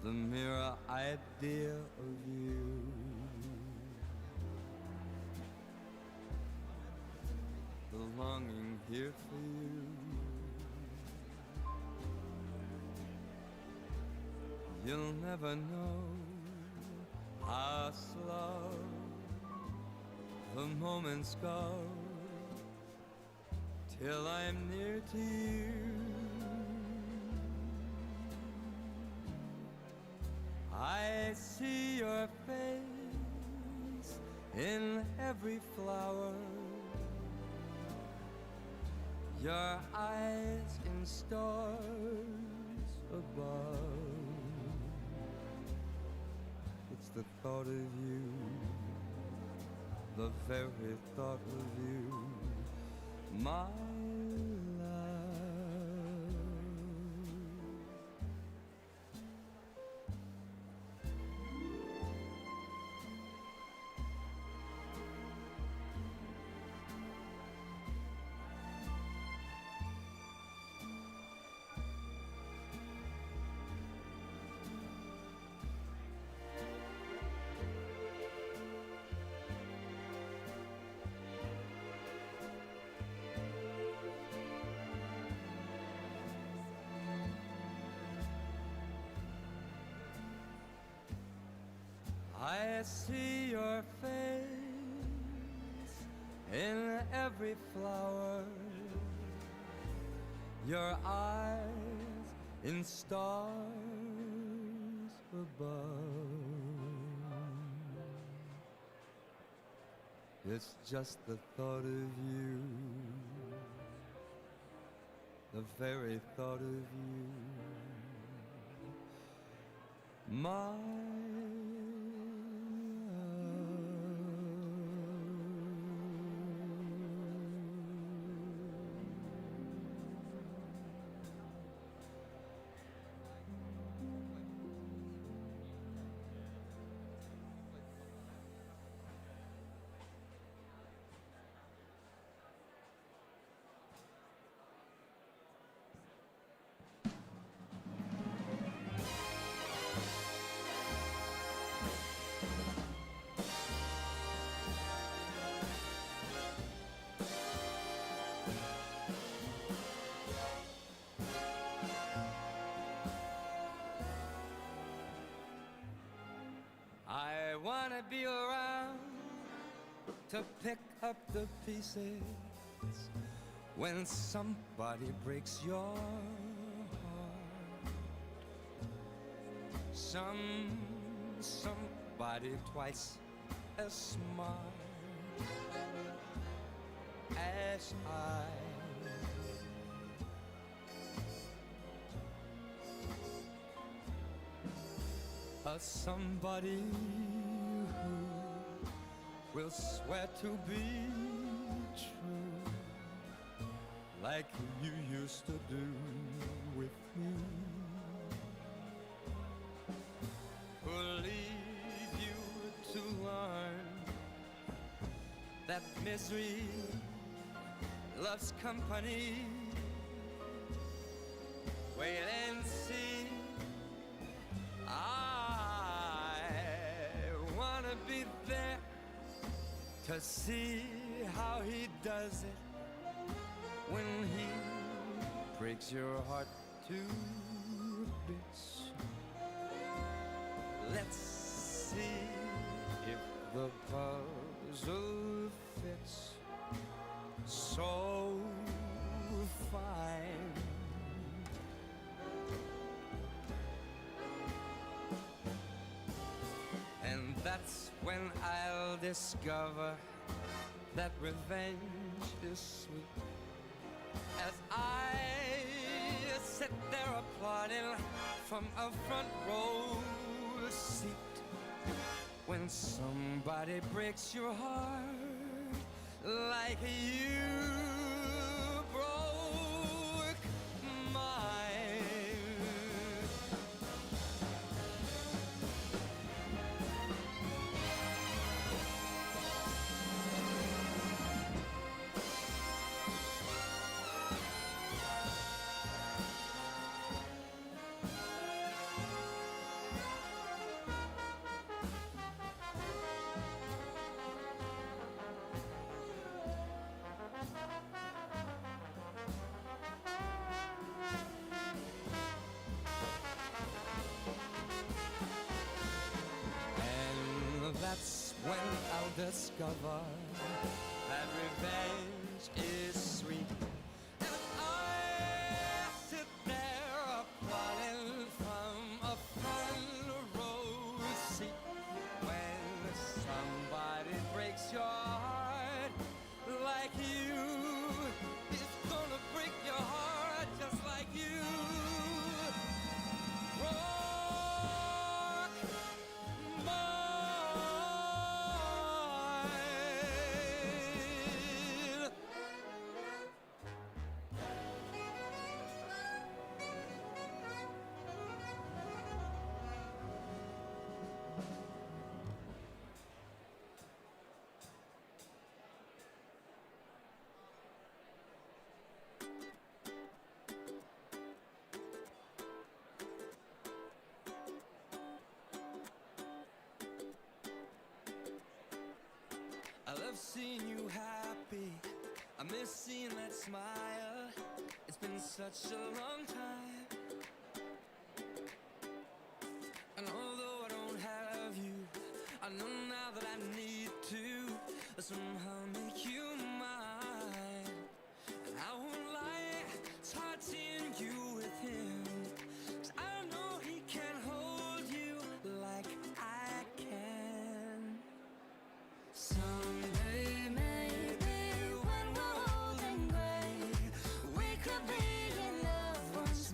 the mere idea of you the longing here for you. You'll never know how slow the moments go till I'm near to you. I see your face in every flower, your eyes in stars above. It's the thought of you, the very thought of you, my love. I see your face in every flower, your eyes in stars above. It's just the thought of you, the very thought of you, my I wanna be around to pick up the pieces when somebody breaks your heart. Somebody twice as smart as I. Somebody who will swear to be true like you used to do with me, who'll leave you to learn that misery loves company. Wait and see. I wanna be there to see how he does it when he breaks your heart to bits. Let's see if the puzzle fits so fine. And that's when I'll discover that revenge is sweet, as I sit there applauding from a front row seat when somebody breaks your heart like you broke mine. discover that revenge is sweet. And I sit there plotting from a front row seat. When somebody breaks your heart like you, it's gonna break your heart just like you. Rock mine. I love seeing you happy. I miss seeing that smile. It's been such a long time. And although I don't have you, I know now that I need to somehow make you mine. And I won't lie, it's hard seeing you with him, 'cause I know he can't hold you like I can. Someday, maybe when we're old and gray, we could be in love once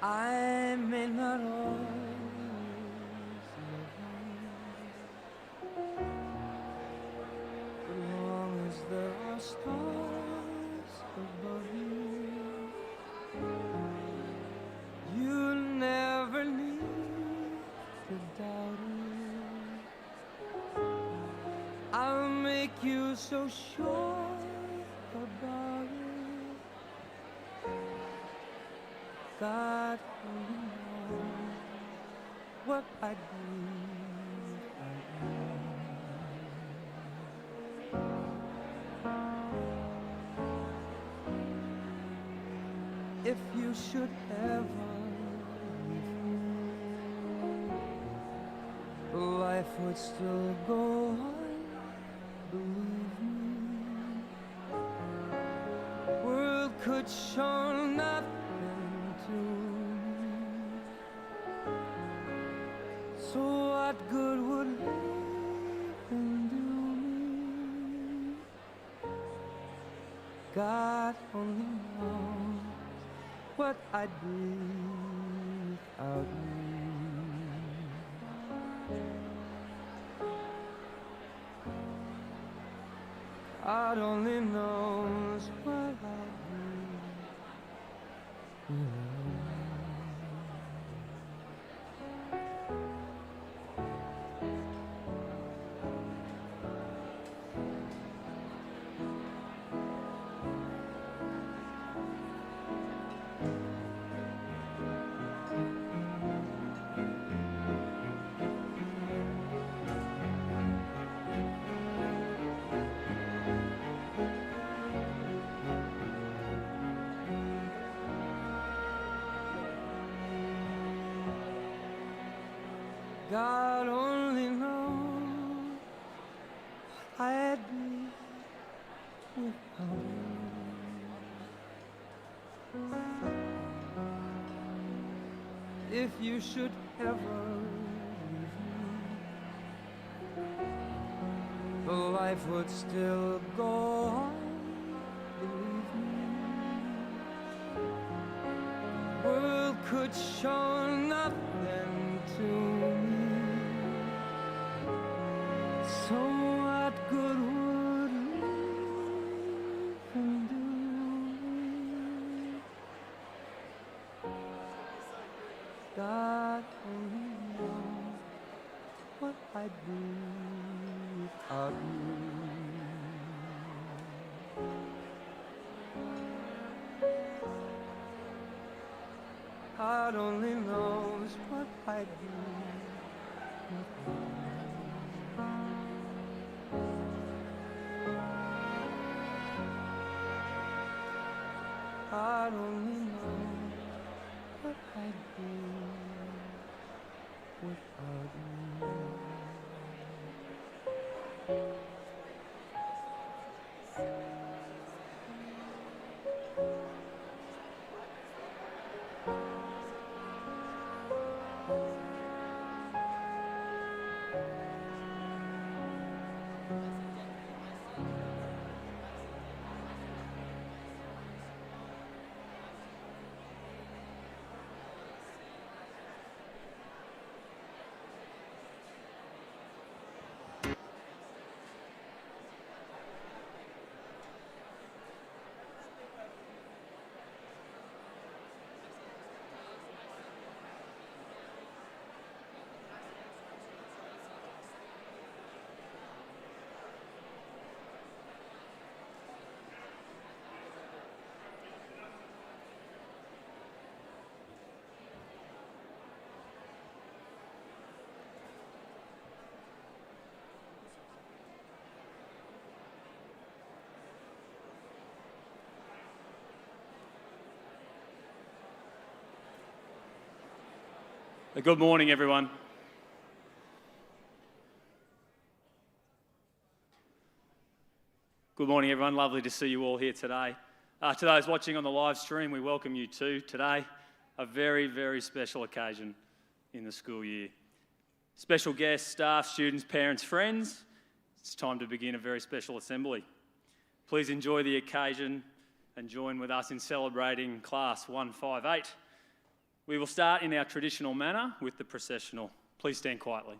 I may not always love you, but long as there are stars above you, you never need to doubt it. I'll make you so sure about it. God only knows what I'd do without you. If you should ever leave me, life would still go on, believe me. World could show nothing to me, so what good would living do me? God only knows what I'd be without you. God only knows what I'd be without you. God only knows what I'd be without you. If you should ever leave me, the life would still go on, believe me. World could show nothing to me. So what good would living do me? God only knows what I'd do without you. God only knows what I'd do without you. God only knows what I'd do without you. Good morning, everyone. Good morning, everyone. Lovely to see you all here today. To those watching on the live stream, we welcome you too today. A very, very special occasion in the school year. Special guests, staff, students, parents, friends, it's time to begin a very special assembly. Please enjoy the occasion and join with us in celebrating Class 158 We will start in our traditional manner with the processional. Please stand quietly.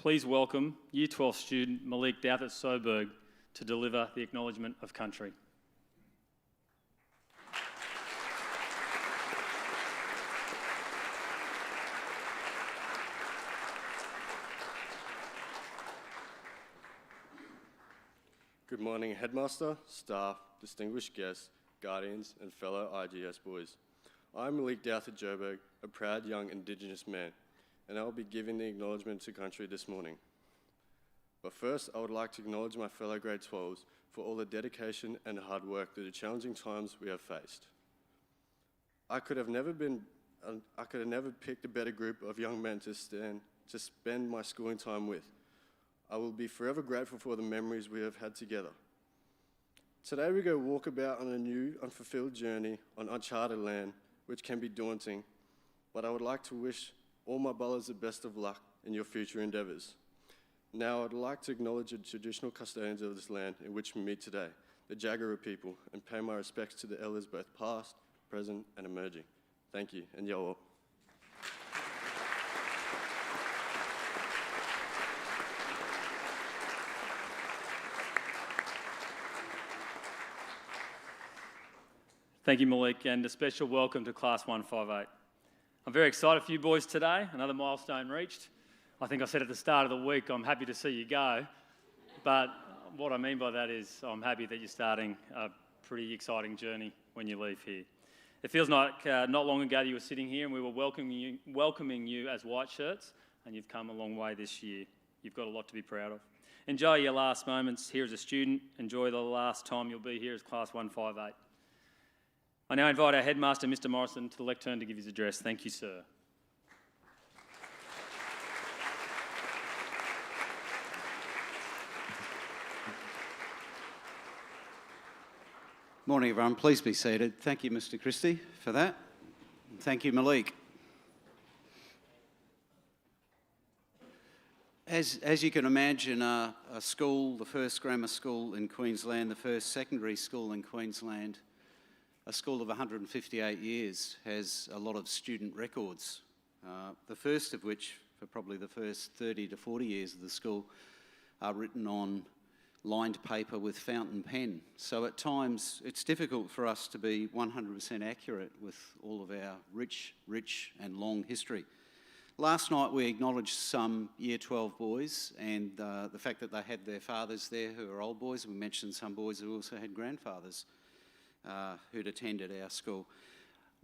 Please welcome Year 12 student Malik Douthat Soberg to deliver the Acknowledgement of Country. Good morning, Headmaster, staff, distinguished guests, guardians, and fellow IGS boys. I'm Malik Douthat Joburg, a proud young Indigenous man, and I will be giving the acknowledgement to country this morning. But first, I would like to acknowledge my fellow grade 12s for all the dedication and hard work through the challenging times we have faced. I could have never picked a better group of young men to spend my schooling time with. I will be forever grateful for the memories we have had together. Today we go walkabout on a new, unfulfilled journey on uncharted land, which can be daunting, but I would like to wish all my brothers the best of luck in your future endeavours. Now I'd like to acknowledge the traditional custodians of this land in which we meet today, the Jagera people, and pay my respects to the elders both past, present and emerging. Thank you, and yo. Thank you, Malik, and a special welcome to Class 158. I'm very excited for you boys today, another milestone reached. I think I said at the start of the week, I'm happy to see you go, but what I mean by that is I'm happy that you're starting a pretty exciting journey when you leave here. It feels like not long ago you were sitting here and we were welcoming you as white shirts, and you've come a long way this year. You've got a lot to be proud of. Enjoy your last moments here as a student. Enjoy the last time you'll be here as Class 158. I now invite our Headmaster, Mr. Morrison, to the lectern to give his address. Thank you, sir. Morning, everyone. Please be seated. Thank you, Mr. Christie, for that. And thank you, Malik. As you can imagine, a school, the first grammar school in Queensland, the first secondary school in Queensland, a school of 158 years, has a lot of student records. The first of which, for probably the first 30 to 40 years of the school, are written on lined paper with fountain pen. So at times it's difficult for us to be 100% accurate with all of our rich and long history. Last night we acknowledged some Year 12 boys and the fact that they had their fathers there who are old boys. We mentioned some boys who also had grandfathers who'd attended our school.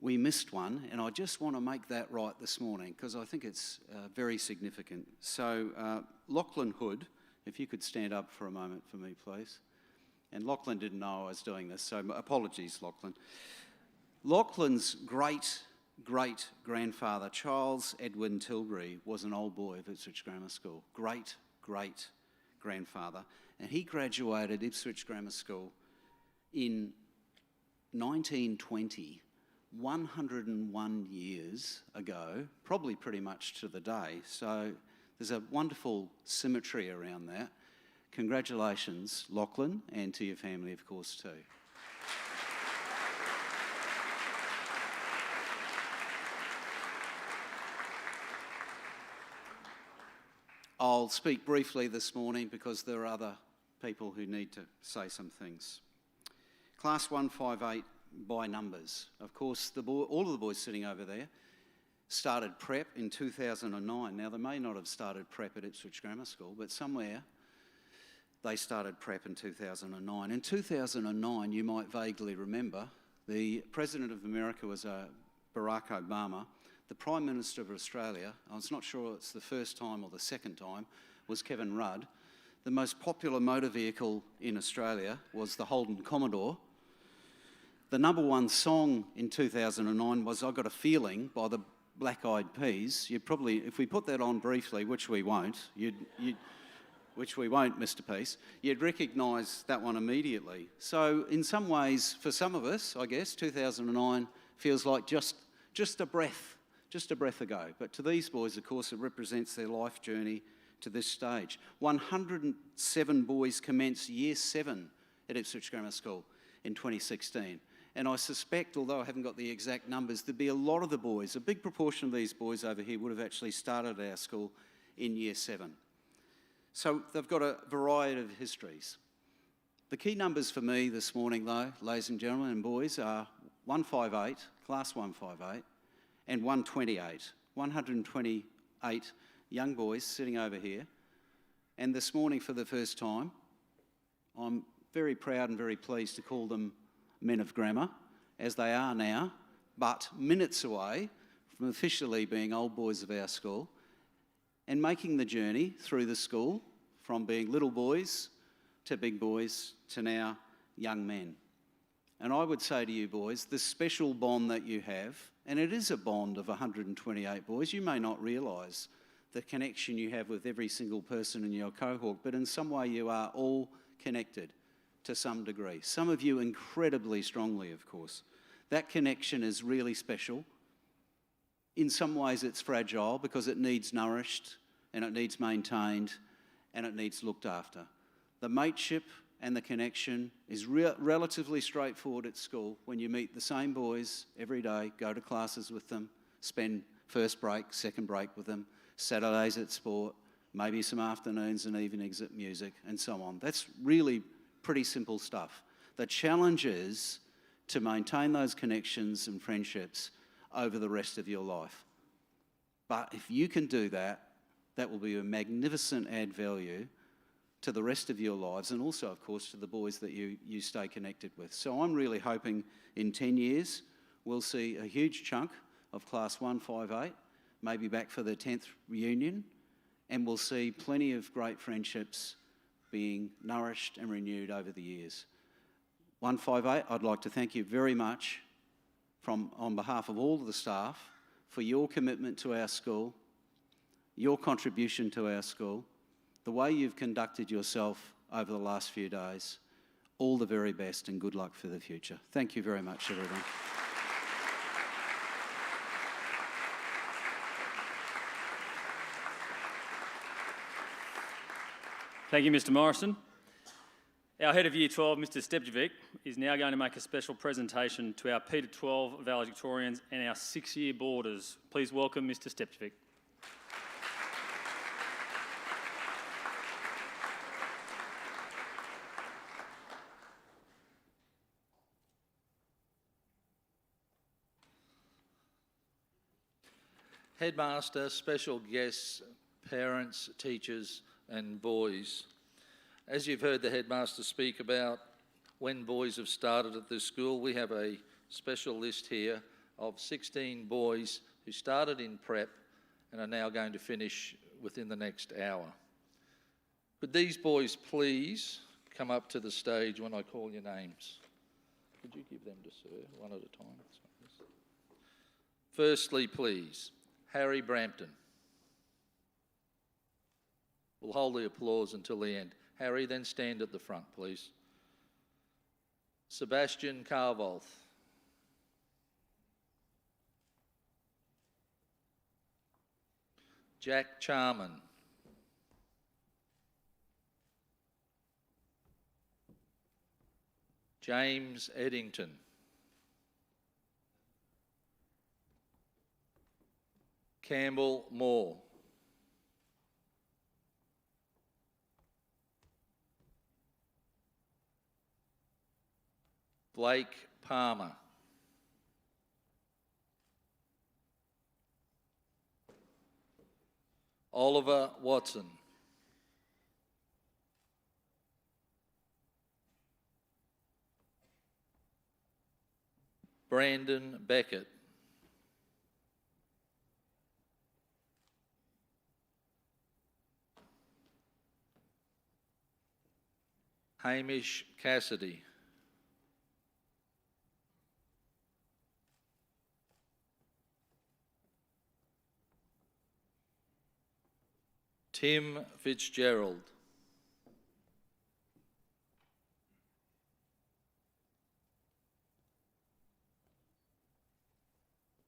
We missed one, and I just want to make that right this morning because I think it's very significant. So Lachlan Hood, if you could stand up for a moment for me, please. And Lachlan didn't know I was doing this, so apologies, Lachlan. Lachlan's great-grandfather, Charles Edwin Tilbury, was an old boy of Ipswich Grammar School. Great-grandfather. And he graduated Ipswich Grammar School in 1920, 101 years ago, probably pretty much to the day. So there's a wonderful symmetry around that. Congratulations, Lachlan, and to your family, of course, too. I'll speak briefly this morning because there are other people who need to say some things. Class 158 by numbers. Of course, all of the boys sitting over there started prep in 2009. Now, they may not have started prep at Ipswich Grammar School, but somewhere they started prep in 2009. In 2009, you might vaguely remember, the President of America was Barack Obama. The Prime Minister of Australia, I was not sure it's the first time or the second time, was Kevin Rudd. The most popular motor vehicle in Australia was the Holden Commodore. The number one song in 2009 was I Got a Feeling by the Black Eyed Peas. You'd probably, if we put that on briefly, which we won't, Mr. Peace, you'd recognise that one immediately. So in some ways, for some of us, I guess, 2009 feels like just a breath ago. But to these boys, of course, it represents their life journey to this stage. 107 boys commenced Year 7 at Ipswich Grammar School in 2016. And I suspect, although I haven't got the exact numbers, there'd be a lot of the boys, a big proportion of these boys over here would have actually started at our school in Year 7. So they've got a variety of histories. The key numbers for me this morning, though, ladies and gentlemen and boys, are 158, Class 158, and 128. 128 young boys sitting over here. And this morning, for the first time, I'm very proud and very pleased to call them men of grammar, as they are now, but minutes away from officially being old boys of our school and making the journey through the school from being little boys to big boys to now young men. And I would say to you boys, this special bond that you have, and it is a bond of 128 boys, you may not realise the connection you have with every single person in your cohort, but in some way you are all connected to some degree. Some of you incredibly strongly, of course. That connection is really special. In some ways it's fragile because it needs nourished and it needs maintained and it needs looked after. The mateship and the connection is relatively straightforward at school when you meet the same boys every day, go to classes with them, spend first break, second break with them, Saturdays at sport, maybe some afternoons and evenings at music and so on. That's really pretty simple stuff. The challenge is to maintain those connections and friendships over the rest of your life. But if you can do that, that will be a magnificent add value to the rest of your lives and also, of course, to the boys that you stay connected with. So I'm really hoping in 10 years we'll see a huge chunk of Class 158, maybe back for the 10th reunion, and we'll see plenty of great friendships being nourished and renewed over the years. 158, I'd like to thank you very much on behalf of all of the staff for your commitment to our school, your contribution to our school, the way you've conducted yourself over the last few days. All the very best and good luck for the future. Thank you very much, everyone. Thank you, Mr Morrison. Our Head of Year 12, Mr Stepjevic, is now going to make a special presentation to our P to 12 valedictorians and our 6-year boarders. Please welcome Mr Stepjevic. Headmaster, special guests, parents, teachers and boys. As you've heard the Headmaster speak about when boys have started at this school, we have a special list here of 16 boys who started in prep and are now going to finish within the next hour. Could these boys please come up to the stage when I call your names? Could you give them to Sir, one at a time? Firstly, please, Harry Brampton. We'll hold the applause until the end. Harry, then stand at the front, please. Sebastian Carvolth. Jack Charman. James Eddington. Campbell Moore. Blake Palmer. Oliver Watson. Brandon Beckett. Hamish Cassidy. Tim Fitzgerald.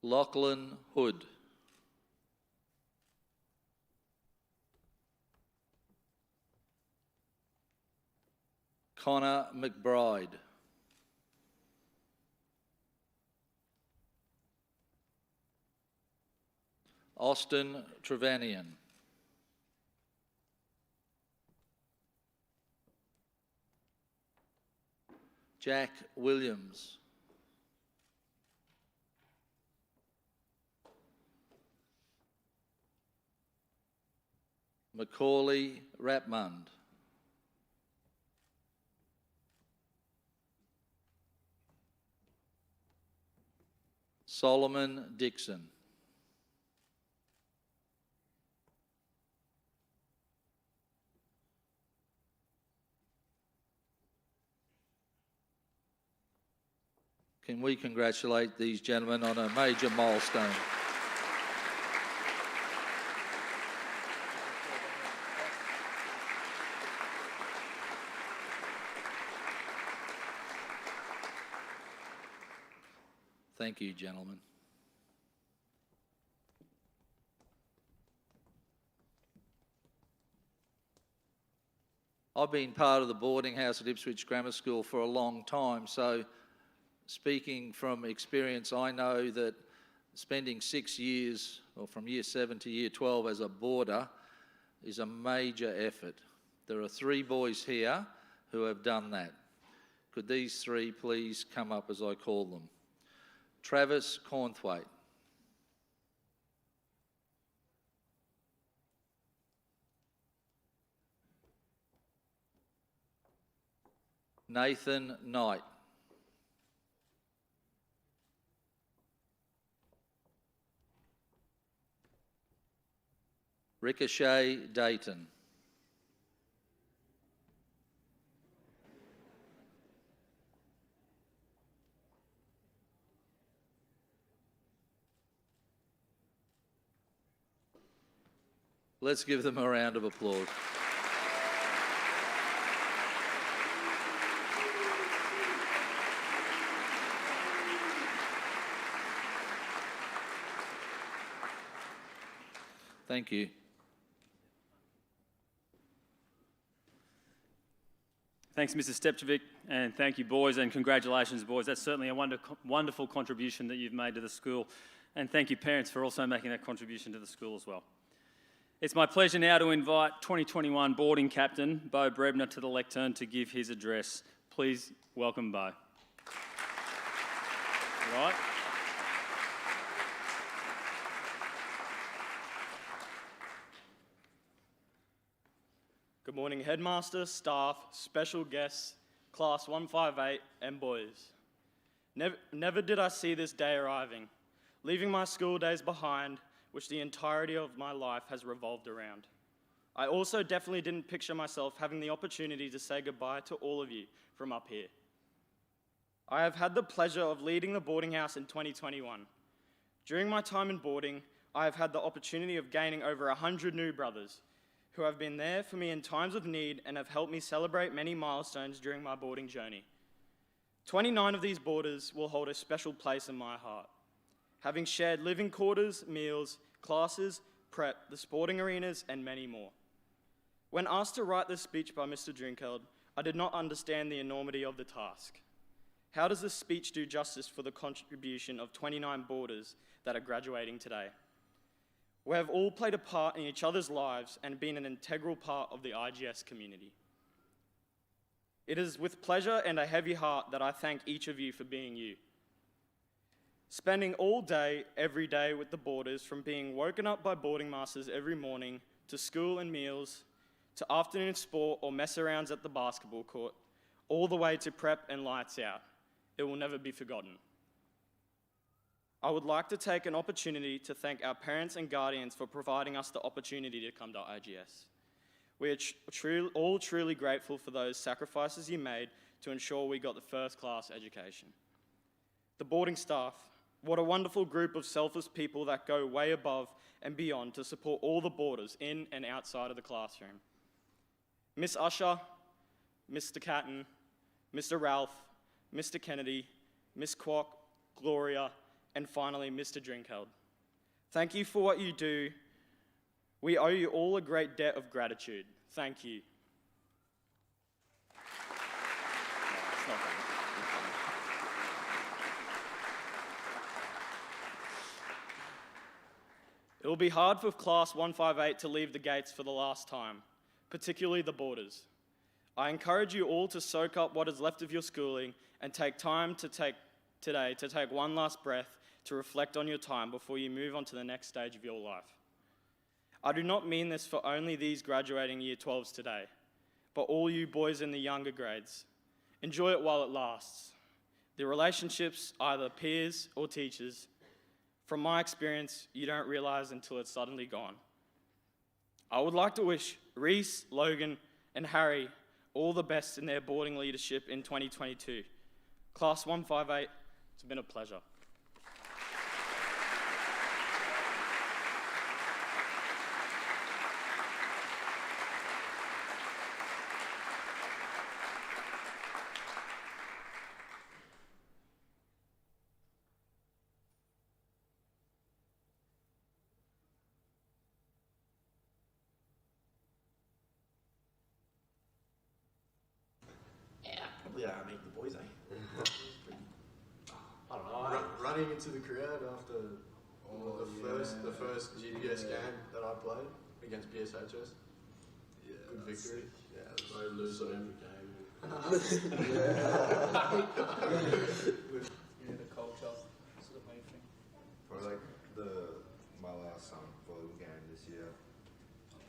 Lachlan Hood. Connor McBride. Austin Trevanian. Jack Williams. Macaulay Rapmund. Solomon Dixon. Can we congratulate these gentlemen on a major milestone? Thank you, gentlemen. I've been part of the boarding house at Ipswich Grammar School for a long time, so speaking from experience, I know that spending 6 years, or from year 7 to year 12 as a boarder, is a major effort. There are 3 boys here who have done that. Could these 3 please come up as I call them? Travis Cornthwaite. Nathan Knight. Ricochet Dayton. Let's give them a round of applause. Thank you. Thanks, Mr. Stepčević, and thank you, boys, and congratulations, boys. That's certainly a wonderful contribution that you've made to the school, and thank you, parents, for also making that contribution to the school as well. It's my pleasure now to invite 2021 boarding captain, Bo Brebner, to the lectern to give his address. Please welcome Bo. Right. Good morning, Headmaster, staff, special guests, Class 158, and boys. Never did I see this day arriving, leaving my school days behind, which the entirety of my life has revolved around. I also definitely didn't picture myself having the opportunity to say goodbye to all of you from up here. I have had the pleasure of leading the boarding house in 2021. During my time in boarding, I have had the opportunity of gaining over 100 new brothers who have been there for me in times of need and have helped me celebrate many milestones during my boarding journey. 29 of these boarders will hold a special place in my heart, having shared living quarters, meals, classes, prep, the sporting arenas, and many more. When asked to write this speech by Mr. Drinkeld, I did not understand the enormity of the task. How does this speech do justice for the contribution of 29 boarders that are graduating today? We have all played a part in each other's lives and been an integral part of the IGS community. It is with pleasure and a heavy heart that I thank each of you for being you. Spending all day, every day with the boarders, from being woken up by boarding masters every morning, to school and meals, to afternoon sport or mess-arounds at the basketball court, all the way to prep and lights out. It will never be forgotten. I would like to take an opportunity to thank our parents and guardians for providing us the opportunity to come to IGS. We are all truly grateful for those sacrifices you made to ensure we got the first-class education. The boarding staff, what a wonderful group of selfless people that go way above and beyond to support all the boarders in and outside of the classroom. Miss Usher, Mr. Catton, Mr. Ralph, Mr. Kennedy, Miss Kwok, Gloria, and finally, Mr. Drinkeld. Thank you for what you do. We owe you all a great debt of gratitude. Thank you. It will be hard for Class 158 to leave the gates for the last time, particularly the boarders. I encourage you all to soak up what is left of your schooling and take time today to take one last breath to reflect on your time before you move on to the next stage of your life. I do not mean this for only these graduating Year 12s today, but all you boys in the younger grades. Enjoy it while it lasts. The relationships, either peers or teachers, from my experience, you don't realize until it's suddenly gone. I would like to wish Reese, Logan, and Harry all the best in their boarding leadership in 2022. Class 158, it's been a pleasure. Make the boys, I don't know. Running into the crowd after the first GPS game that I played against PSHS. Yeah, Good victory. Yeah, they lose on every game. The culture, it's the main thing. Probably like my last volleyball game this year.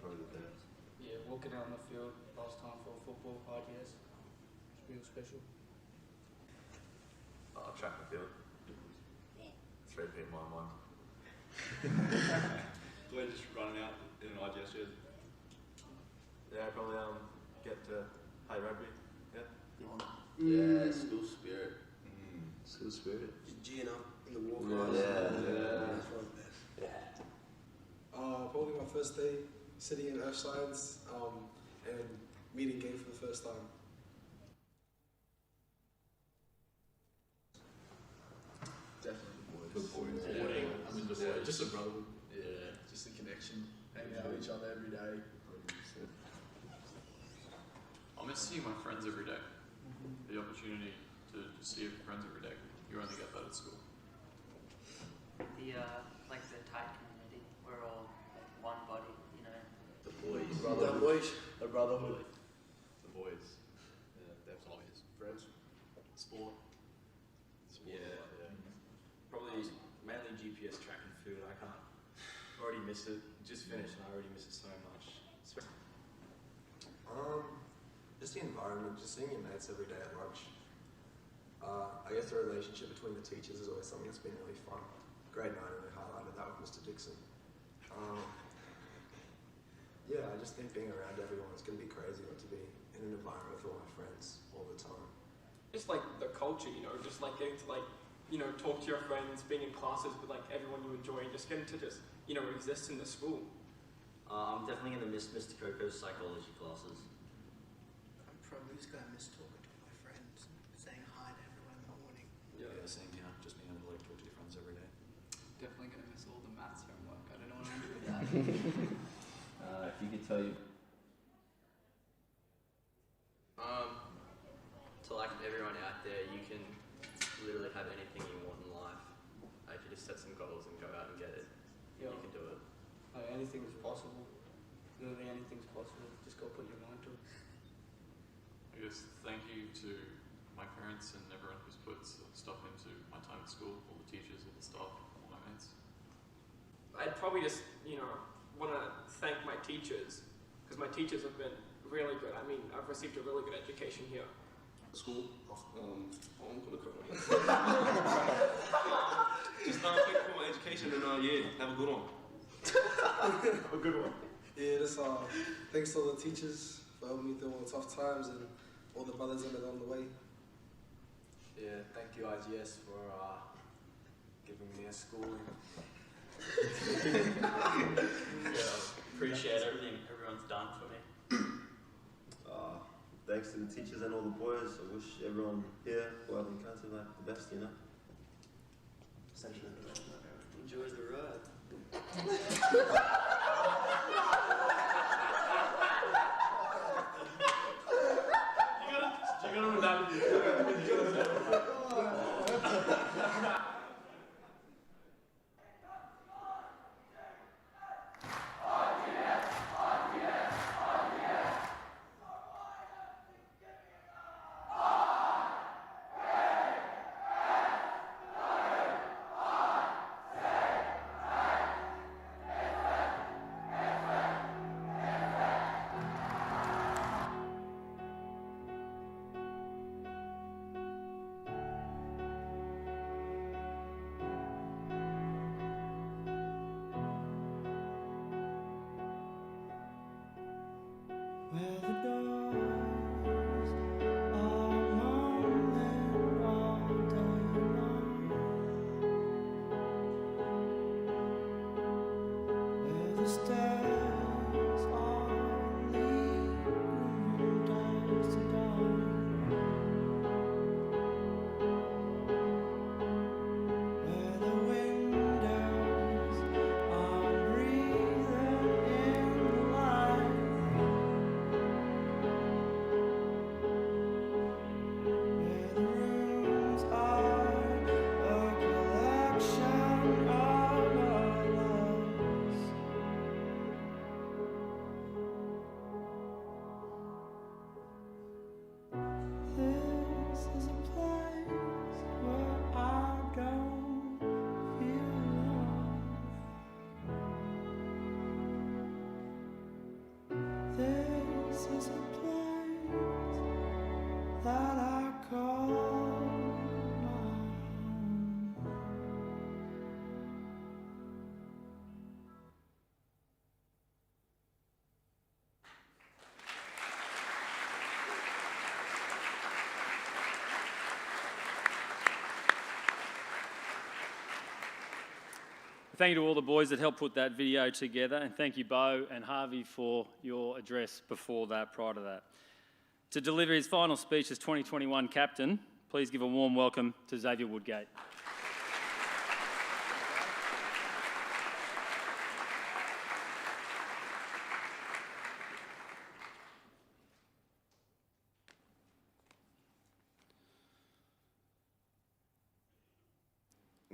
Probably the best. Yeah, walking out on the field last time for football, IGS, it's real special. Track and field. 3P in my mind. We're just running out in an IGS jersey. Yeah, probably get to play rugby. Yeah. Yeah, school spirit. School spirit. Just geeing up in the walk. Yeah. That's one of the best. Probably my first day sitting in Earth Science and meeting Game for the first time. Definitely boys. Just a brother. Yeah, just a connection. Hanging out with each other every day. I miss see my friends every day. The opportunity to see your friends every day. You only get that at school. The like the tight community. We're all like one body, you know. The boys. The boys. The brotherhood. The boys. Yeah, that's obvious. Friends. Sport. Yeah. Probably mainly GPS track and food. I can't. Already miss it. Just finished and I already miss it so much. Just the environment, just seeing your mates every day at lunch. I guess the relationship between the teachers is always something that's been really fun. Grade 9 really highlighted that with Mr. Dixon. Yeah, I just think being around everyone is going to be crazy, like to be in an environment with all my friends all the time. Just like the culture, you know, just like getting to like, you know, talk to your friends, being in classes with like everyone you enjoy, and just getting to just, you know, exist in the school. I'm definitely going to miss Mr. Coco's psychology classes. I'm probably just going to miss talking to my friends, saying hi to everyone in the morning. Yeah, same here. Just being able to like talk to your friends every day. Definitely gonna miss all the maths homework. I don't know what I'm gonna do with that. If you could tell you... To like everyone out there, you can literally have anything you want in life. Like you just set some goals and go out and get it. Yeah. You can do it. Like, anything is possible. Literally anything's possible. Just go put your mind to it. I guess thank you to my parents and everyone who's put stuff into my time at school, all the teachers, all the staff, all my mates. I'd probably just, you know, want to thank my teachers, because my teachers have been really good. I mean, I've received a really good education here. School. Just thank you for my education and yeah, have a good one. Have a good one. Yeah, just thanks to all the teachers for helping me through all the tough times and all the brothers in it on the way. Yeah, thank you IGS for giving me a schooling. Appreciate everything everyone's done for me. Thanks to the teachers and all the boys. I wish everyone here, well in cancer, like the best, you know. Essentially. Enjoy the ride. You gotta remember that. Where the doors are moaning all day long, where the stairs are leading from dusk to dawn, where the windows are breathing in the light. Where the rooms are a collection of our loves. This is a place where I don't feel alone. This is a place that I call my home. Thank you to all the boys that helped put that video together, and thank you, Bo and Harvey, for your address before that, prior to that. To deliver his final speech as 2021 captain, please give a warm welcome to Xavier Woodgate.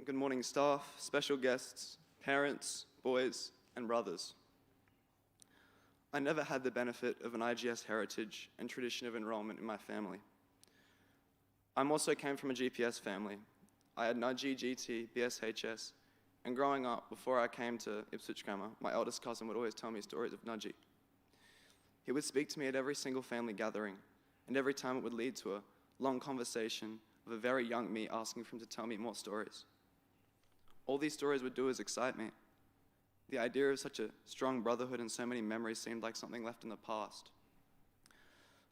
Good morning, staff, special guests, parents, boys, and brothers. I never had the benefit of an IGS heritage and tradition of enrollment in my family. I also came from a GPS family. I had Nudgy, GT, BSHS, and growing up, before I came to Ipswich Grammar, my eldest cousin would always tell me stories of Nudgy. He would speak to me at every single family gathering, and every time it would lead to a long conversation of a very young me asking for him to tell me more stories. All these stories would do is excite me. The idea of such a strong brotherhood and so many memories seemed like something left in the past.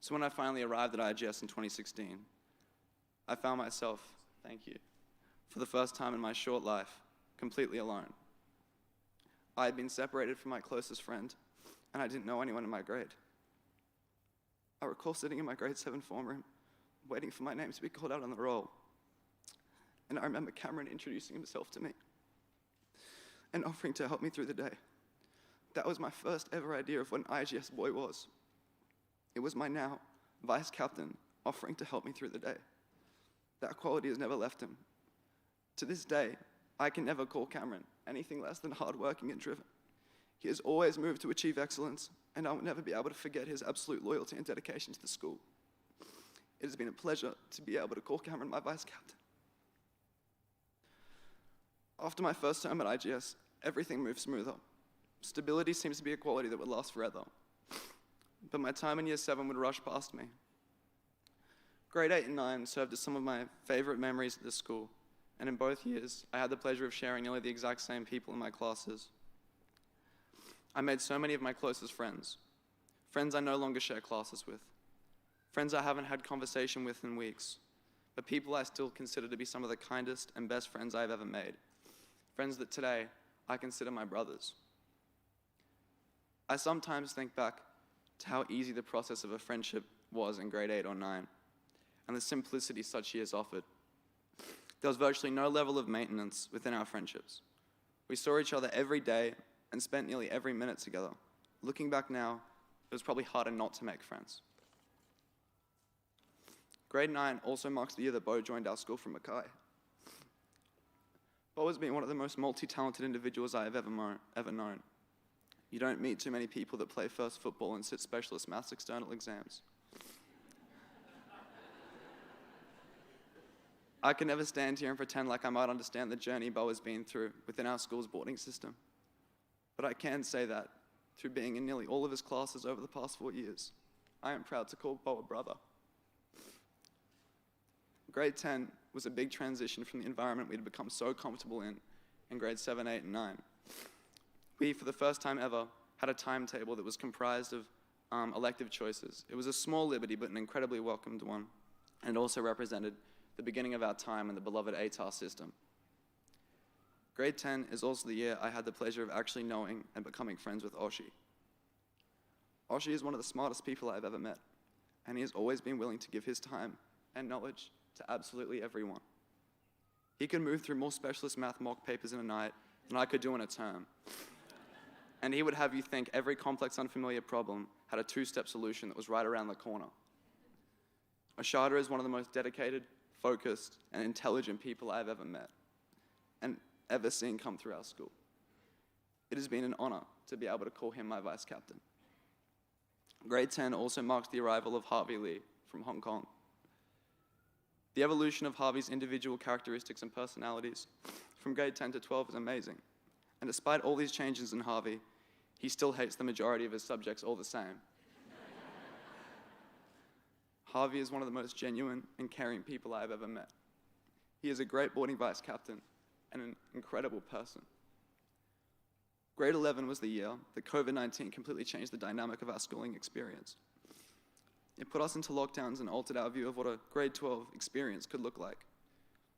So when I finally arrived at IGS in 2016, I found myself, thank you, for the first time in my short life, completely alone. I had been separated from my closest friend, and I didn't know anyone in my grade. I recall sitting in my grade 7 form room, waiting for my name to be called out on the roll. And I remember Cameron introducing himself to me and offering to help me through the day. That was my first ever idea of what an IGS boy was. It was my now vice captain offering to help me through the day. That quality has never left him. To this day, I can never call Cameron anything less than hardworking and driven. He has always moved to achieve excellence, and I will never be able to forget his absolute loyalty and dedication to the school. It has been a pleasure to be able to call Cameron my vice captain. After my first term at IGS, everything moved smoother. Stability seems to be a quality that would last forever. But my time in year 7 would rush past me. Grade 8 and 9 served as some of my favorite memories at this school, and in both years, I had the pleasure of sharing nearly the exact same people in my classes. I made so many of my closest friends, friends I no longer share classes with, friends I haven't had conversation with in weeks, but people I still consider to be some of the kindest and best friends I've ever made, friends that today I consider my brothers. I sometimes think back to how easy the process of a friendship was in grade 8 or 9, and the simplicity such years offered. There was virtually no level of maintenance within our friendships. We saw each other every day and spent nearly every minute together. Looking back now, it was probably harder not to make friends. Grade 9 also marks the year that Bo joined our school from Mackay. Bo has been one of the most multi-talented individuals I have ever known. You don't meet too many people that play first football and sit specialist maths external exams. I can never stand here and pretend like I might understand the journey Bo has been through within our school's boarding system. But I can say that, through being in nearly all of his classes over the past 4 years, I am proud to call Bo a brother. Grade 10 was a big transition from the environment we'd become so comfortable in grades 7, 8, and 9. We, for the first time ever, had a timetable that was comprised of elective choices. It was a small liberty, but an incredibly welcomed one, and also represented the beginning of our time in the beloved ATAR system. Grade 10 is also the year I had the pleasure of actually knowing and becoming friends with Oshi. Oshi is one of the smartest people I've ever met, and he has always been willing to give his time and knowledge to absolutely everyone. He could move through more specialist math mock papers in a night than I could do in a term. And he would have you think every complex, unfamiliar problem had a 2-step solution that was right around the corner. Ashada is one of the most dedicated, focused, and intelligent people I've ever met and ever seen come through our school. It has been an honor to be able to call him my vice captain. Grade 10 also marks the arrival of Harvey Lee from Hong Kong. The evolution of Harvey's individual characteristics and personalities from grade 10 to 12 is amazing. And despite all these changes in Harvey, he still hates the majority of his subjects all the same. Harvey is one of the most genuine and caring people I have ever met. He is a great boarding vice captain and an incredible person. Grade 11 was the year that COVID-19 completely changed the dynamic of our schooling experience. It put us into lockdowns and altered our view of what a grade 12 experience could look like.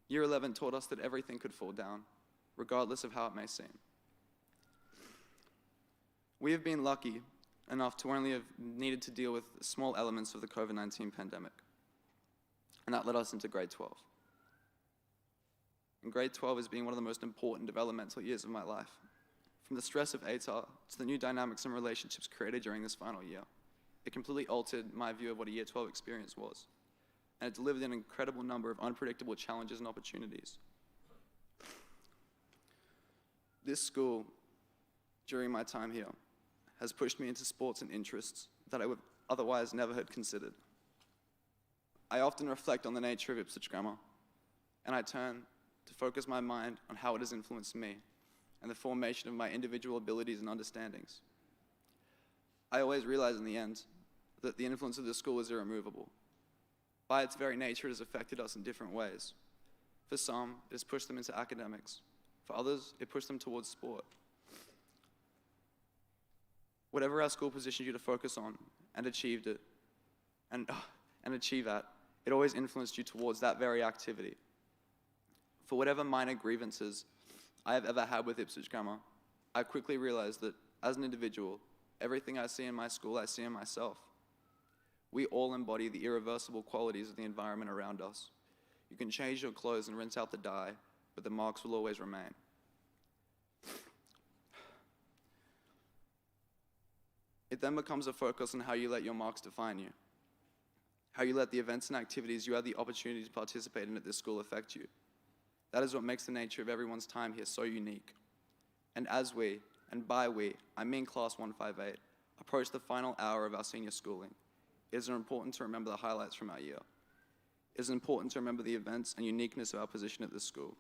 Year 11 taught us that everything could fall down, regardless of how it may seem. We have been lucky enough to only have needed to deal with small elements of the COVID-19 pandemic, and that led us into grade 12. And grade 12 has been one of the most important developmental years of my life. From the stress of ATAR to the new dynamics and relationships created during this final year, it completely altered my view of what a year 12 experience was, and it delivered an incredible number of unpredictable challenges and opportunities. This school, during my time here, has pushed me into sports and interests that I would otherwise never have considered. I often reflect on the nature of Ipswich Grammar, and I turn to focus my mind on how it has influenced me and the formation of my individual abilities and understandings. I always realize in the end that the influence of the school is irremovable. By its very nature, it has affected us in different ways. For some, it has pushed them into academics. For others, it pushed them towards sport. Whatever our school positioned you to focus on and achieved it, and achieve at, it always influenced you towards that very activity. For whatever minor grievances I have ever had with Ipswich Grammar, I quickly realized that as an individual, everything I see in my school, I see in myself. We all embody the irreversible qualities of the environment around us. You can change your clothes and rinse out the dye, but the marks will always remain. It then becomes a focus on how you let your marks define you, how you let the events and activities you had the opportunity to participate in at this school affect you. That is what makes the nature of everyone's time here so unique. And as we, and by we, I mean Class 158, approach the final hour of our senior schooling, it is important to remember the highlights from our year. It is important to remember the events and uniqueness of our position at this school.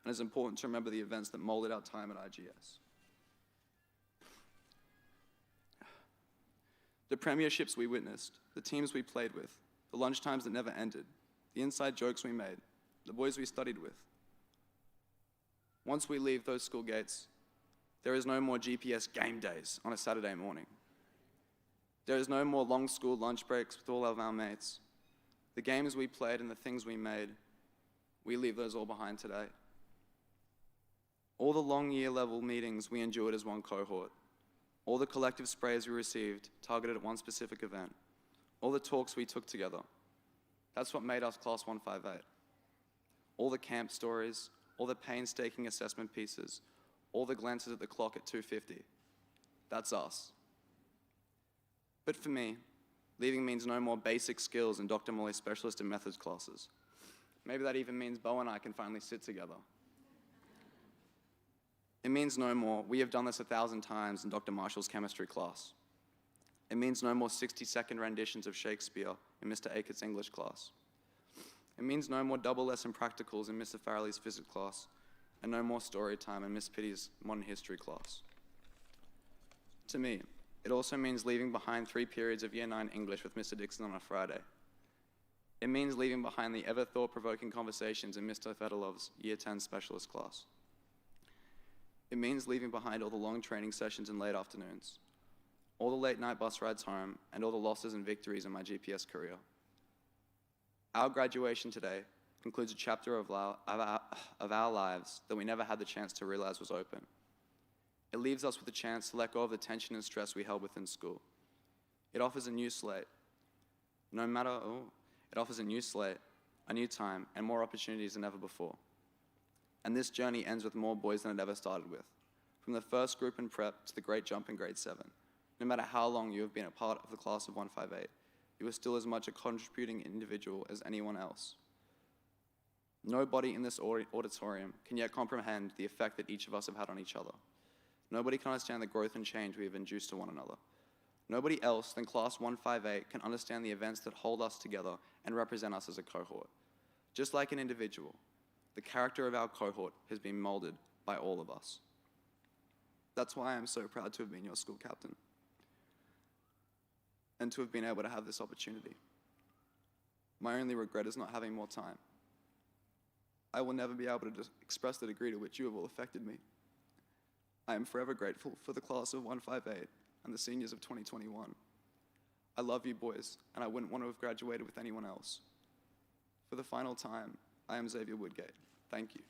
And it is important to remember the events that molded our time at IGS. The premierships we witnessed, the teams we played with, the lunchtimes that never ended, the inside jokes we made, the boys we studied with. Once we leave those school gates, there is no more GPS game days on a Saturday morning. There is no more long school lunch breaks with all of our mates. The games we played and the things we made, we leave those all behind today. All the long year level meetings we endured as one cohort, all the collective sprays we received targeted at one specific event, all the talks we took together, that's what made us Class 158. All the camp stories, all the painstaking assessment pieces, all the glances at the clock at 2:50, that's us. But for me, leaving means no more basic skills in Dr. Molly's specialist in methods classes. Maybe that even means Bo and I can finally sit together. It means no more, we have done this 1,000 times in Dr. Marshall's chemistry class. It means no more 60-second renditions of Shakespeare in Mr. Aikert's English class. It means no more double lesson practicals in Mr. Farrelly's physics class, and no more story time in Miss Pitty's modern history class. To me, it also means leaving behind 3 periods of Year 9 English with Mr. Dixon on a Friday. It means leaving behind the ever thought-provoking conversations in Mr. Fedolov's Year 10 specialist class. It means leaving behind all the long training sessions and late afternoons, all the late night bus rides home, and all the losses and victories in my GPS career. Our graduation today concludes a chapter of our lives that we never had the chance to realize was open. It leaves us with a chance to let go of the tension and stress we held within school. It offers a new slate. It offers a new slate, a new time, and more opportunities than ever before. And this journey ends with more boys than it ever started with. From the first group in prep to the great jump in grade 7. No matter how long you have been a part of the class of 158, you are still as much a contributing individual as anyone else. Nobody in this auditorium can yet comprehend the effect that each of us have had on each other. Nobody can understand the growth and change we have induced to one another. Nobody else than Class 158 can understand the events that hold us together and represent us as a cohort. Just like an individual, the character of our cohort has been molded by all of us. That's why I am so proud to have been your school captain and to have been able to have this opportunity. My only regret is not having more time. I will never be able to express the degree to which you have all affected me. I am forever grateful for the class of 158 and the seniors of 2021. I love you boys, and I wouldn't want to have graduated with anyone else. For the final time, I am Xavier Woodgate. Thank you.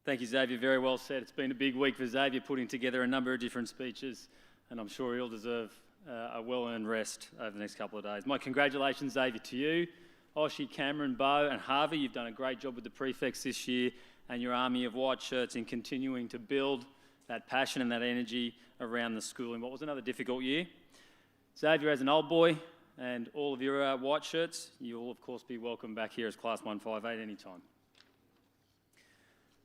Thank you, Xavier. Very well said. It's been a big week for Xavier, putting together a number of different speeches. and I'm sure he'll deserve a well-earned rest over the next couple of days. My congratulations, Xavier, to you. Oshie, Cameron, Bo and Harvey, you've done a great job with the prefects this year and your army of white shirts in continuing to build that passion and that energy around the school in what was another difficult year. Xavier, as an old boy, and all of your white shirts, you will of course be welcome back here as Class 158 anytime.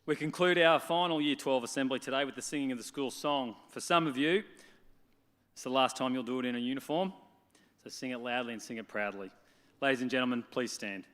We conclude our final Year 12 assembly today with the singing of the school song. For some of you, it's the last time you'll do it in a uniform, so sing it loudly and sing it proudly. Ladies and gentlemen, please stand.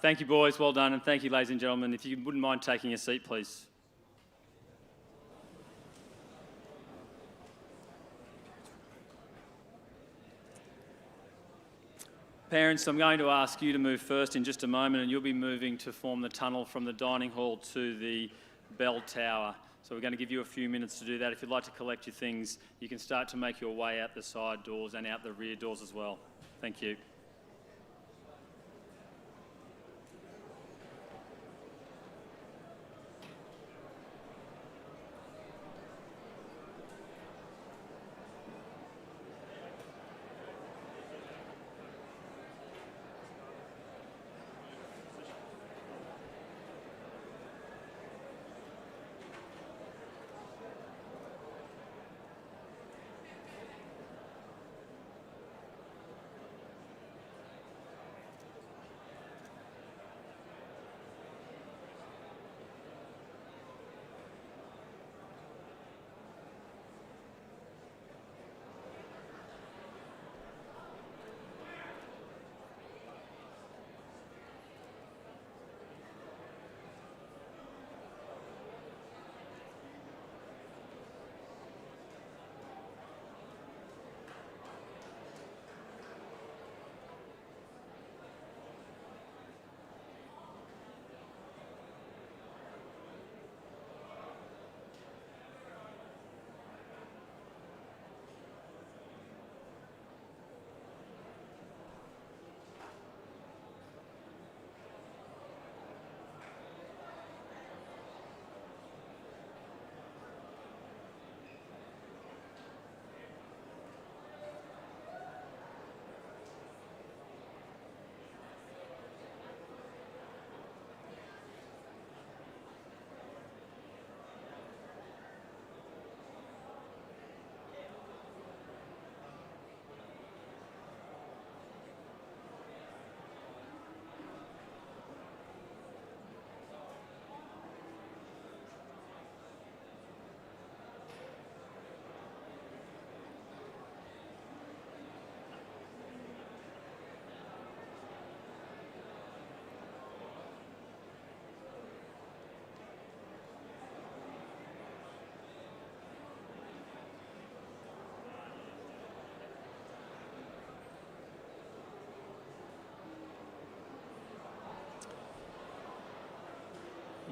Thank you, boys. Well done. And thank you, ladies and gentlemen. If you wouldn't mind taking a seat, please. Parents, I'm going to ask you to move first in just a moment, and you'll be moving to form the tunnel from the dining hall to the bell tower. So we're going to give you a few minutes to do that. If you'd like to collect your things, you can start to make your way out the side doors and out the rear doors as well. Thank you.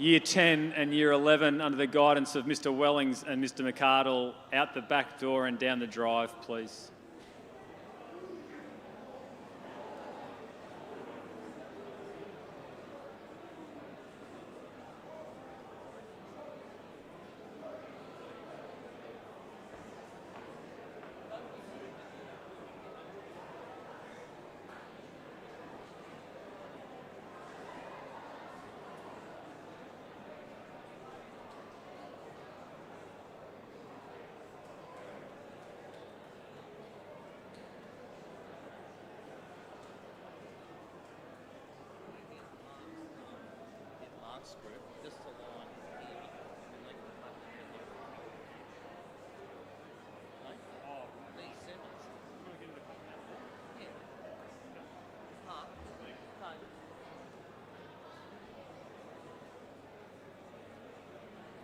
Year 10 and Year 11, under the guidance of Mr. Wellings and Mr. McArdle, out the back door and down the drive, please.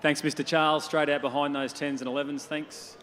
Thanks, Mr. Charles. Straight out behind those 10s and 11s, thanks.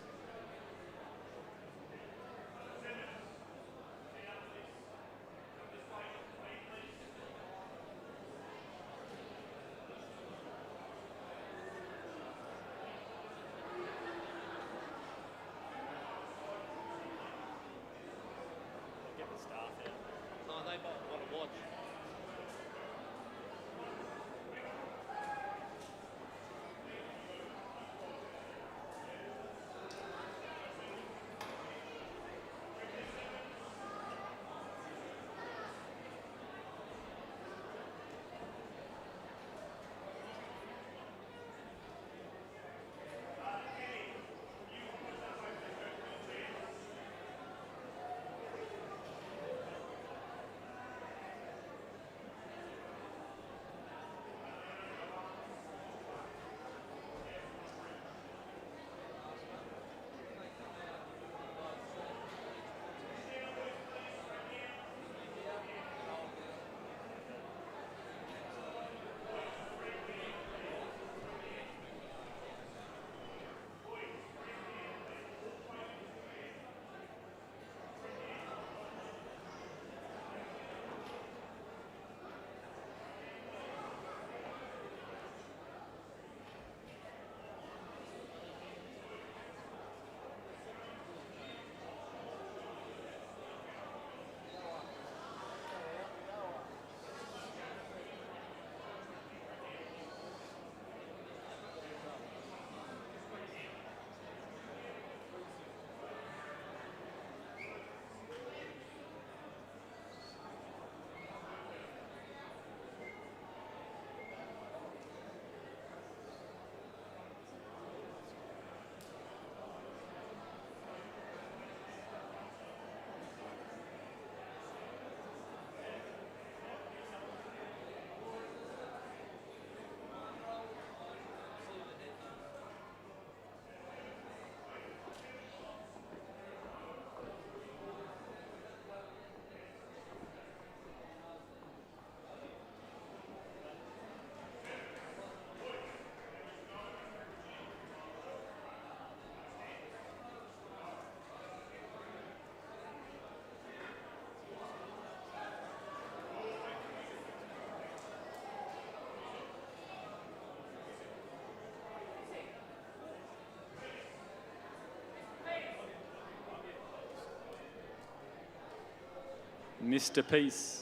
Mr. Peace.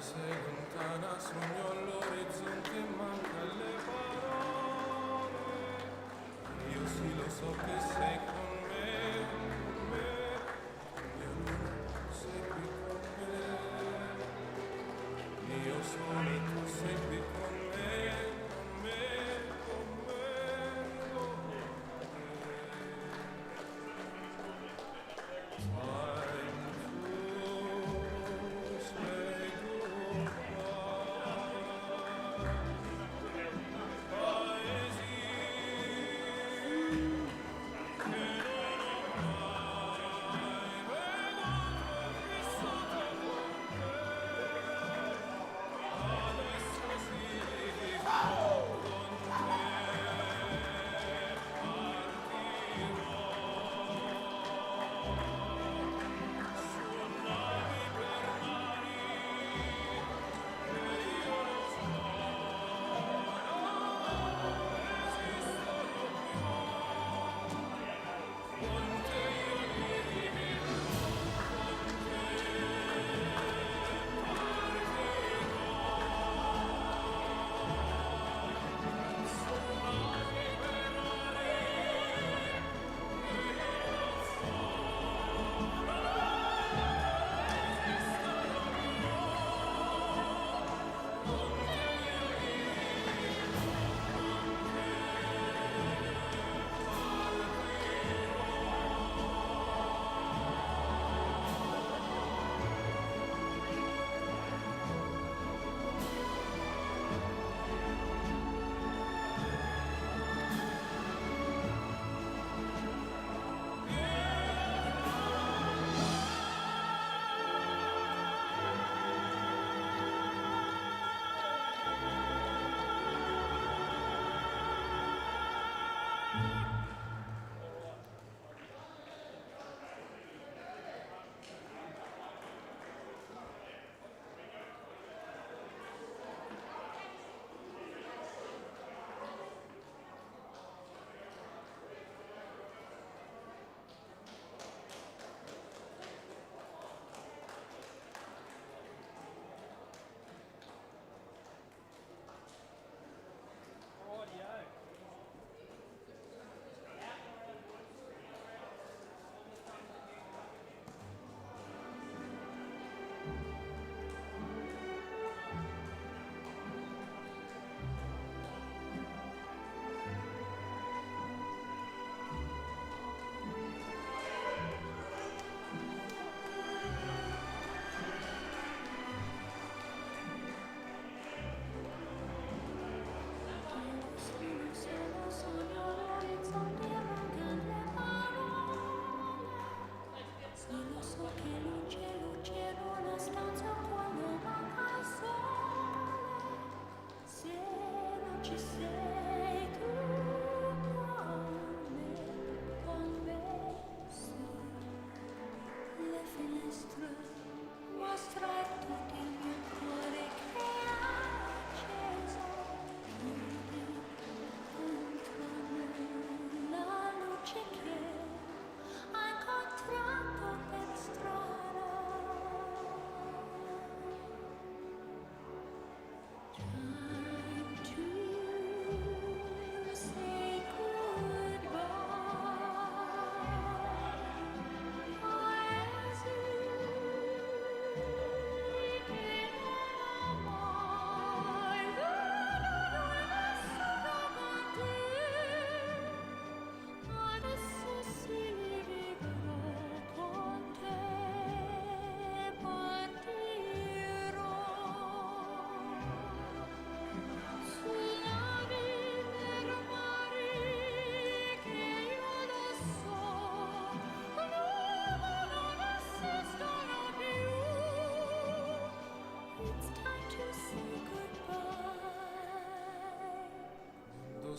Sei lontana, sogno all'orizzonte, manca le parole. Io sì lo so che sei con me, io sei qui con me. Io sono e tu sei qui con me, con me, con me, con me.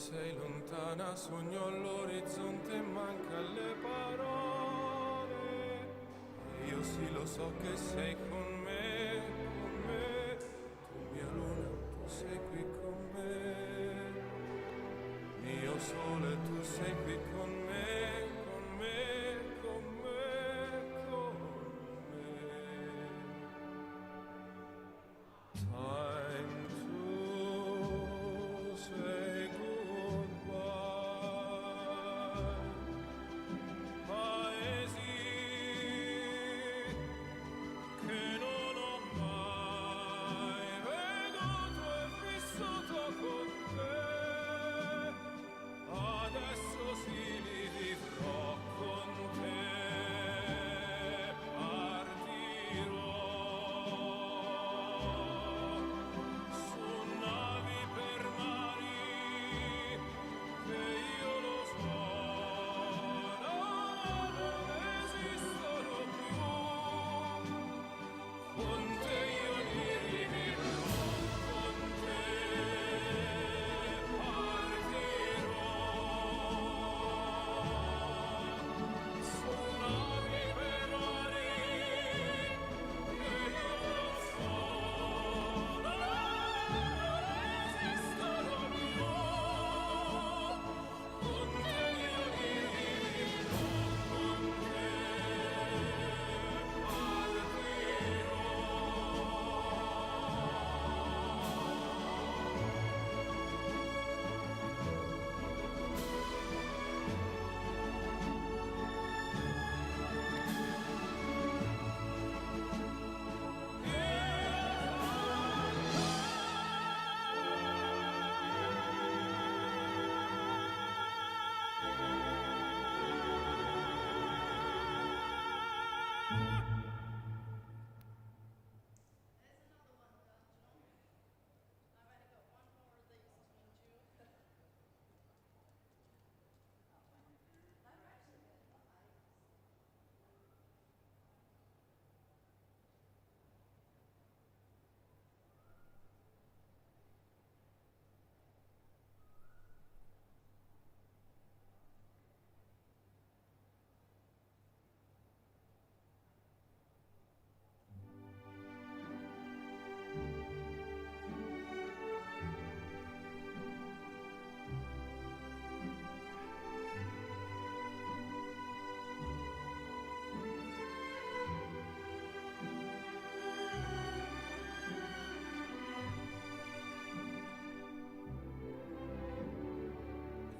sei lontana, sogno all'orizzonte e manca le parole. E io sì lo so che sei con me, tu mia luna, tu sei qui con me. Mio sole, tu sei qui con me, con me, con me, con me. Time to say goodbye. Paesi che non ho mai veduto e vissuto con te. Adesso sì li vivrò con te. Partirò su navi per mari che io lo so non esistono più. Con te io li rivivrò, con te partirò su navi per mari che io lo so non esistono più. Con te io li rivivrò, con te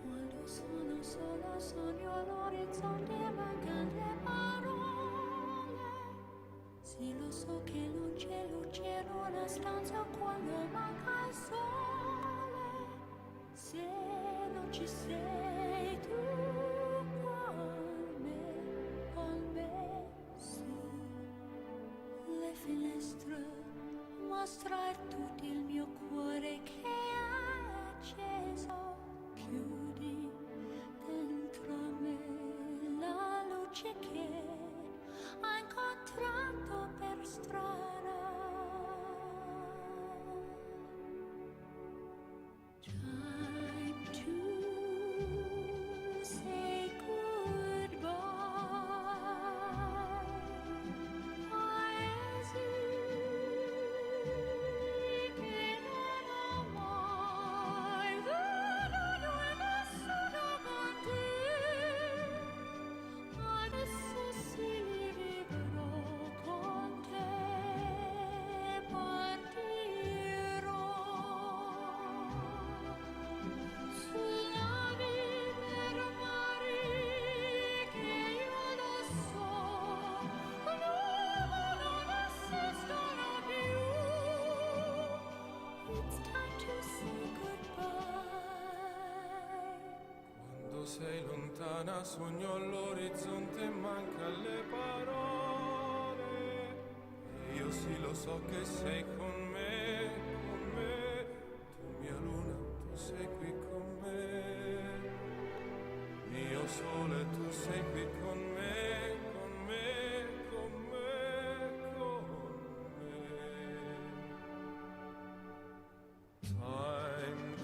Quando sono sola sogno all'orizzonte e mancano le parole. Sì, lo so che non c'è luce in una stanza quando manca il sole. Se non ci sei tu con me, sì. Le finestre mostra tutto il mio cuore che è acceso. Chiudi dentro me la luce che ho incontrato per strada. Time to say goodbye. Paesi che non ho mai veduto e vissuto con te. Adesso sì li vivrò con te. Partirò su navi per mari che io lo so non esistono più. It's time to say goodbye. Quando sei lontana sogno all'orizzonte e manca le parole. E io sì lo so che sei con me, tu mia luna, tu sei qui con me. Mio sole, tu sei qui con me, con me, con me, con me. Time to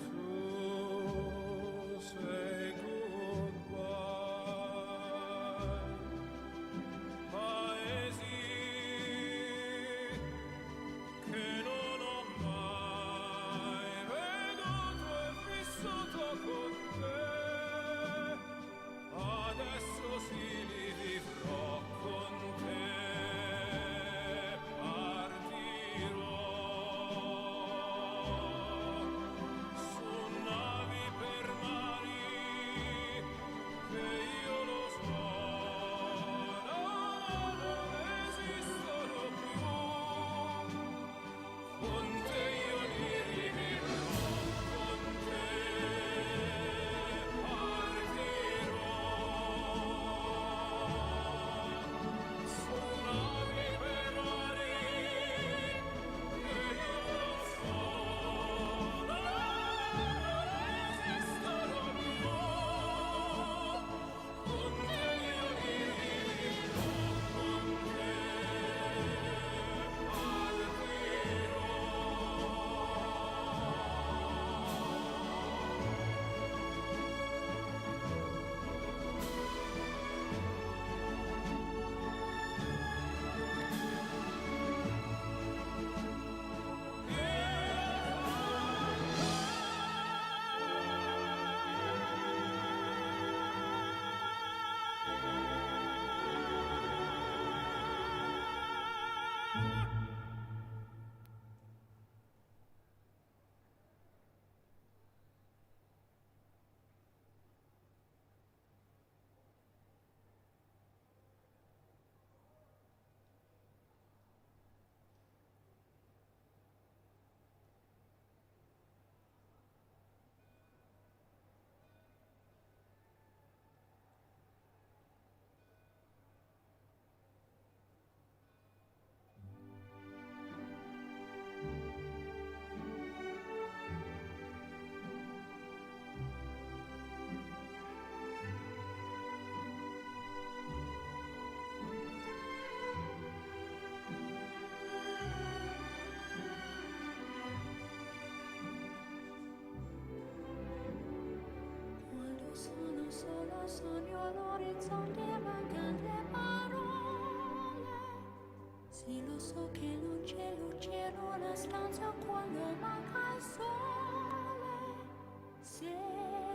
solo sogno l'orizzonte, mancano le parole. Sì, lo so che non c'è luce in una stanza quando manca il sole. Se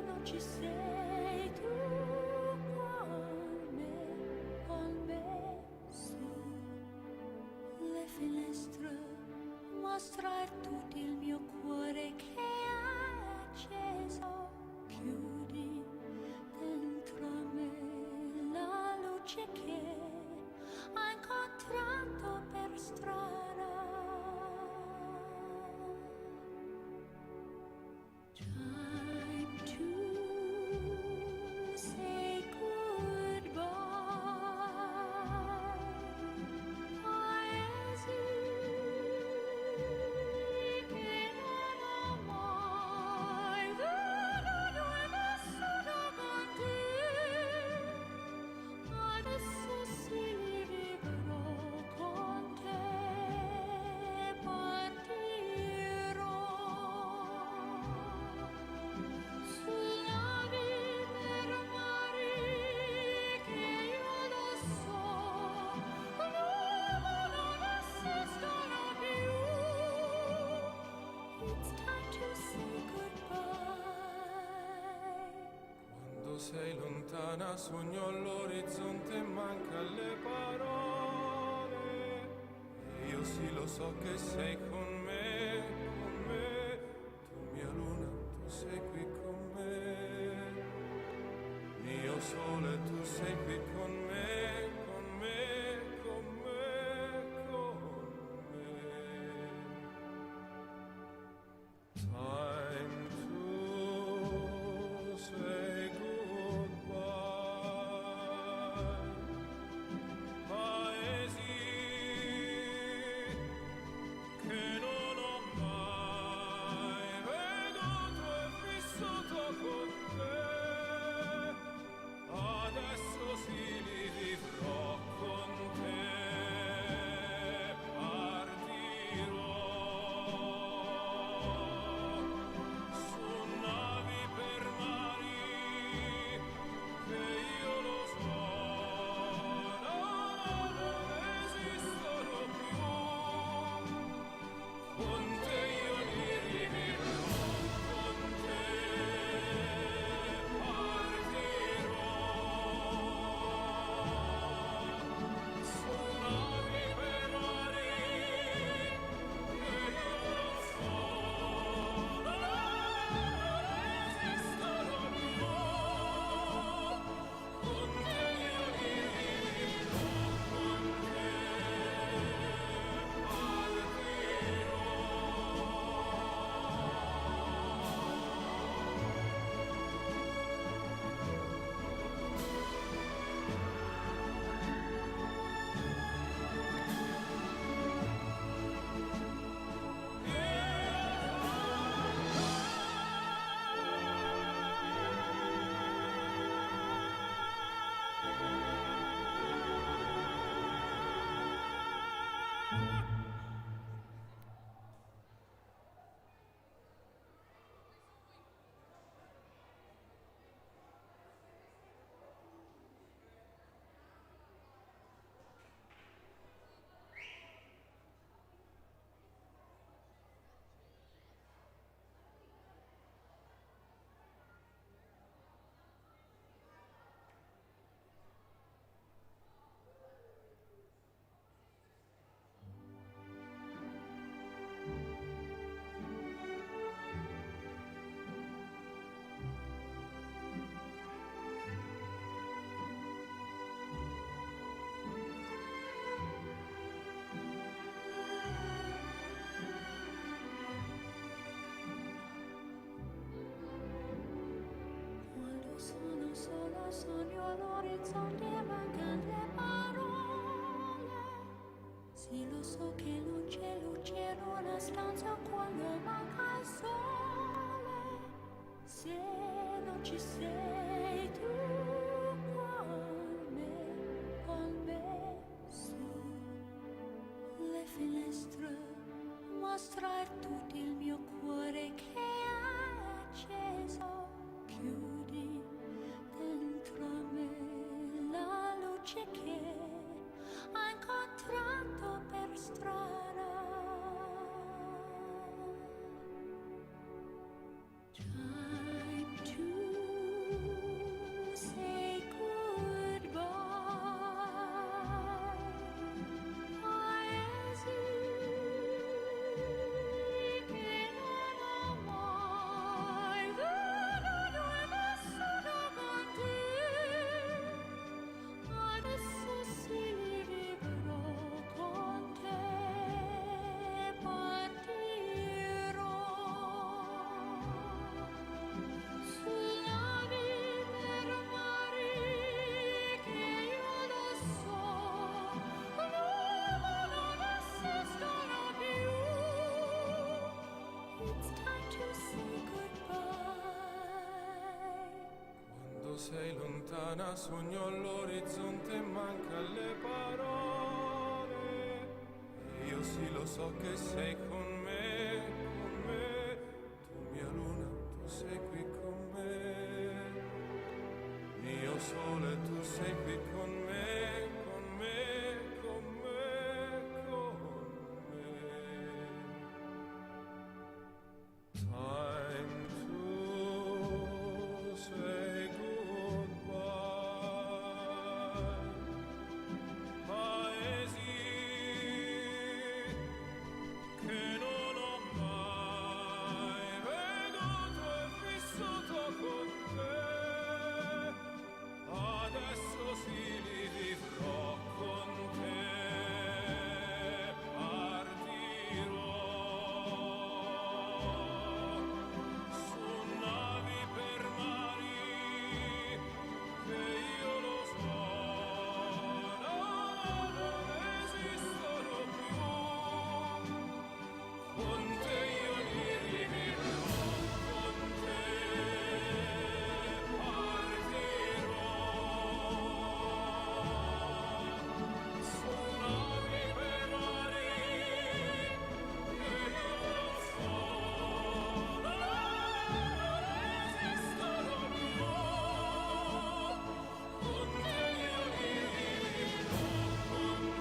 non ci sei tu con me, su le finestre mostra tutto il mio cuore che è acceso. Chiudi dentro me la luce che ho incontrato per strada. Time to say goodbye. Paesi che non ho mai veduto e vissuto con te. Adesso sì li vivrò con te. Partirò su navi per mari che io lo so non esistono più. It's time to say goodbye. Quando sei lontana sogno all'orizzonte e manca le parole. E io sì lo so che sei con me, con me. Tu mia luna, tu sei qui con me. Mio sole, tu sei qui con me, con me, con me, con me. Time to say goodbye. Paesi che non ho mai veduto e vissuto con te. Adesso sì li vivrò con te. Partirò su navi per mari che io lo so non esistono più. Con te io li rivivrò, con te partirò su navi per mari che io lo so non esistono più. Con te io li rivivrò, con te Quando sono solo sogno all'orizzonte e mancano le parole. Sì, lo so che non c'è luce in una stanza quando manca il sole. Se non ci sei tu con me, su le finestre mostra tutto il mio cuore che è acceso. Chiudi dentro luce che ha incontrato per strada. Time to say goodbye. Paesi che non ho mai veduto e vissuto con te. Adesso sì li vivrò con te. Partirò su navi per mari che io lo so non esistono più. It's time to say goodbye. Quando sei lontana sogno all'orizzonte e manca le parole. E io sì lo so che sei con me, con me. Tu mia luna, tu sei qui con me. Mio sole, tu sei qui con me, con me, con me, con me. Time to say goodbye. Paesi che non ho mai veduto e vissuto con te. Adesso sì li vivrò con te. Partirò su navi per mari che io lo so non esistono più. Con te io li vivrò, con te partirò su navi per mari che io lo so non esistono più. Con te io li vivrò, con te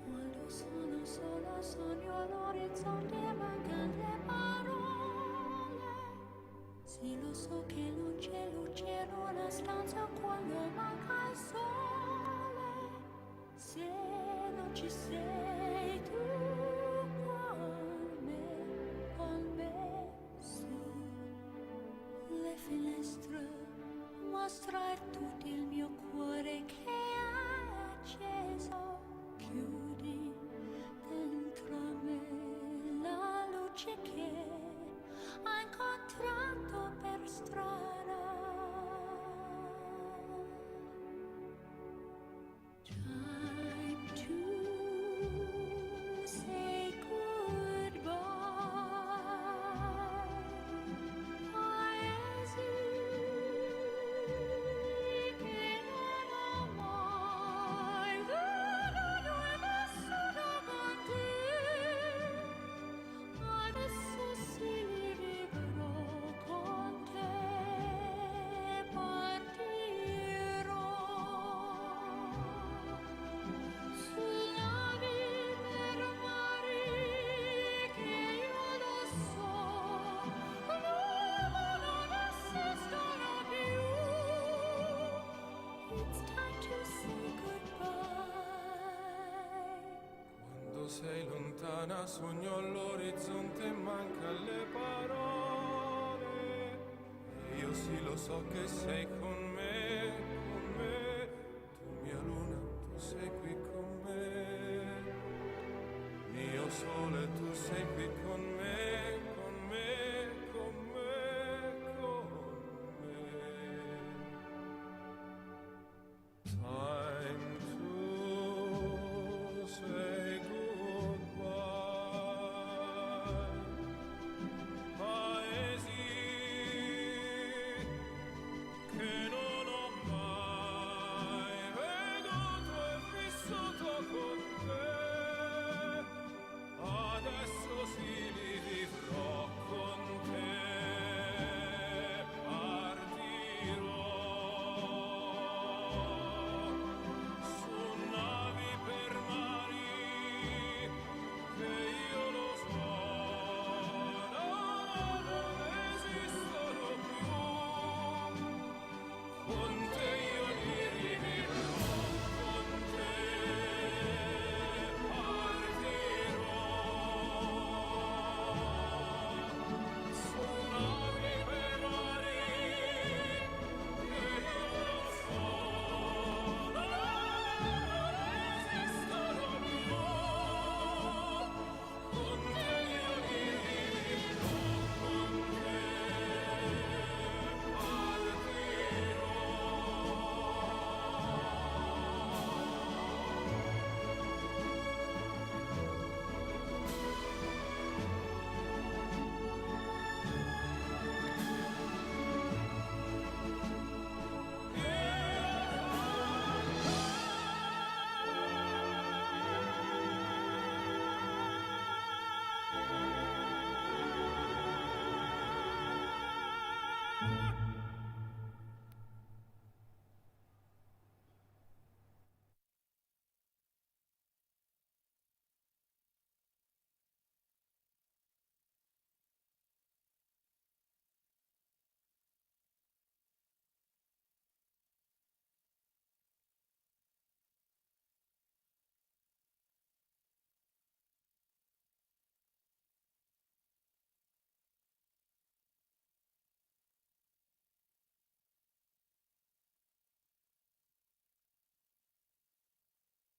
Quando sono sola sogno all'orizzonte e mancano le parole. Sì, lo so che non c'è luce in una stanza quando manca il sole. Se non ci sei tu con me, su le finestre mostra tutto il mio cuore che è acceso. Chiudi dentro me la luce che ha incontrato per strada. Time to say goodbye. Paesi sei lontana, sogno all'orizzonte, manca le parole. E io sì lo so che sei con me, tu mia luna, tu sei qui con me. Mio sole, tu sei qui con me.